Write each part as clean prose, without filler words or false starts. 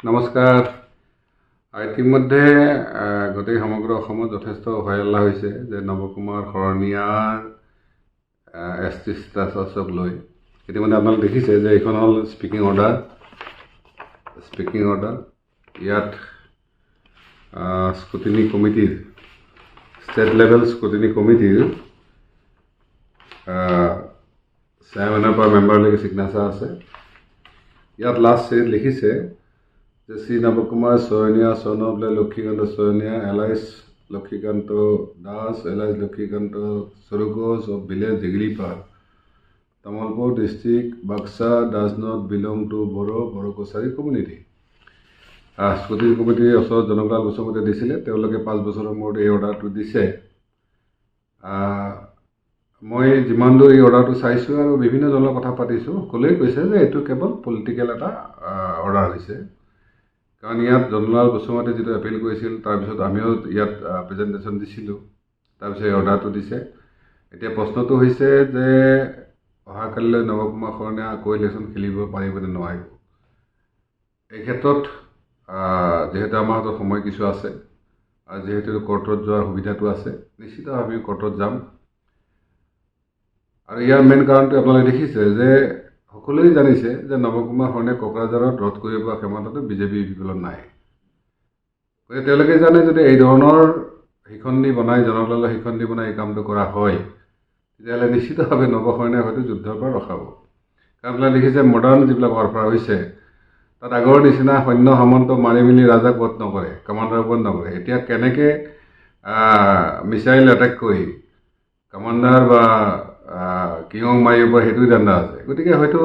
নমস্কাৰ। ইতিমধ্যে গোটেই সমগ্ৰ অসমত যথেষ্ট হয়হল্লা হৈছে যে নৱকুমাৰ শৰণীয়াৰ ST ষ্টেটাছক লৈ। ইতিমধ্যে আপোনালোকে দেখিছে যে এইখন হ'ল স্পিকিং অৰ্ডাৰ। ইয়াত স্ক্ৰুটিনি কমিটিৰ ষ্টেট লেভেল স্ক্ৰুটিনি কমিটিৰ চেয়াৰমেনৰ পৰা মেম্বাৰলৈকে ছিগনেচাৰ আছে। ইয়াত লাষ্ট চিৰিত লিখিছে যে শ্ৰী নৱকুমাৰ শৰণীয়া চনবলে Lakshikanta Sharania alias Lakshikanta Das alias Lakshikanta Sarugoj of village Diglipar Tamulpur district Baksa does not belong to Bodo Kachari community. Scrutiny কমিটিৰ ওচৰত জনকলাল গোস্বামীয়ে দিছিলে, তেওঁলোকে 5 বছৰৰ মূৰত এই অৰ্ডাৰটো দিছে। মই যিমান দূৰ এই অৰ্ডাৰটো চাইছোঁ আৰু বিভিন্ন জনৰ কথা পাতিছোঁ, সকলোৱে কৈছে যে এইটো কেৱল পলিটিকেল এটা অৰ্ডাৰ হৈছে। কাৰণ ইয়াত জনকলাল গোস্বামীয়ে যিটো এপিল কৰিছিল, তাৰপিছত আমিও ইয়াত প্ৰেজেণ্টেশ্যন দিছিলোঁ, তাৰপিছত এই অৰ্ডাৰটো দিছে। এতিয়া প্ৰশ্নটো হৈছে যে অহাকালিলৈ নৱকুমাৰ শৰণীয়া আকৌ ইলেকশ্যন খেলিব পাৰিব নে নোৱাৰিব। এই ক্ষেত্ৰত যিহেতু আমাৰ হাতত সময় কিছু আছে আৰু যিহেতু কোৰ্টত যোৱাৰ সুবিধাটো আছে, নিশ্চিতভাৱে আমি কোৰ্টত যাম। আৰু ইয়াৰ মেইন কাৰণটো আপোনালোকে দেখিছে যে সকলোৱে জানিছে যে নৱকুমাৰ শৰণীয়া কোকৰাঝাৰত ৰদ কৰিব পৰা ক্ষমতাটো বিজেপি বিপলত নাই। গতিকে তেওঁলোকে জানে যদি এই ধৰণৰ শিখণ্ডী বনাই জনকলালৰ শিখণ্ডী বনাই এই কামটো কৰা হয়, তেতিয়াহ'লে নিশ্চিতভাৱে নৱশৰণীয়াক হয়তো যুদ্ধৰ পৰা ৰখাব। কাৰণ আপোনালোকে দেখিছে মডাৰ্ণ যিবিলাক ৱাৰফেয়াৰ হৈছে, তাত আগৰ নিচিনা সৈন্য সামন্ত মাৰি মেলি ৰাজাক বধ নকৰে, কামাণ্ডাৰ বধ নকৰে। এতিয়া কেনেকৈ মিছাইল এটেক কৰি কামাণ্ডাৰ বা কিঙক মাৰিব সেইটো ধান্দা আছে। গতিকে হয়তো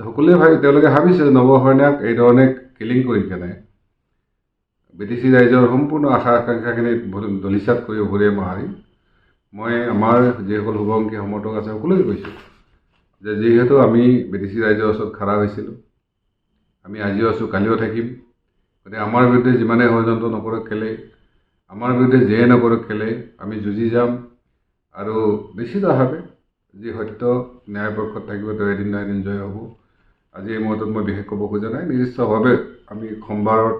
সকলোৱে তেওঁলোকে ভাবিছে নৱশৰণীয়াক এই ধৰণে কিলিং কৰি কেনে BTC ৰাইজৰ সম্পূৰ্ণ আশা আকাংক্ষাখিনি দলিচাত কৰি উভৰিয়াই মাৰি মই আমাৰ যিসকল শুভাকাংক্ষী সমৰ্থক আছে সকলোকে কৈছোঁ যে যিহেতু আমি BTC ৰাইজৰ ওচৰত খাৰা হৈছিলোঁ, আমি আজিও আছোঁ, কালিও থাকিম। গতিকে আমাৰ বিৰুদ্ধে যিমানে ষড়যন্ত্ৰ নকৰক কেলে, আমাৰ বিৰুদ্ধে যিয়ে নকৰক কেলে, আমি যুঁজি যাম। আৰু নিশ্চিতভাৱে যি সত্য ন্যায় পক্ষত থাকিব তেওঁ এদিন না এদিন জয় হ'ব। আজি এই মুহূৰ্তত মই বিশেষ ক'ব খোজা নাই। নিৰ্দিষ্টভাৱে আমি সোমবাৰত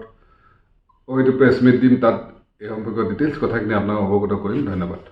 হয়তো প্ৰেছ মিট দিম, তাত এই সম্পৰ্কীয় ডিটেইলছ কথাখিনি আপোনাক অৱগত কৰিম। ধন্যবাদ।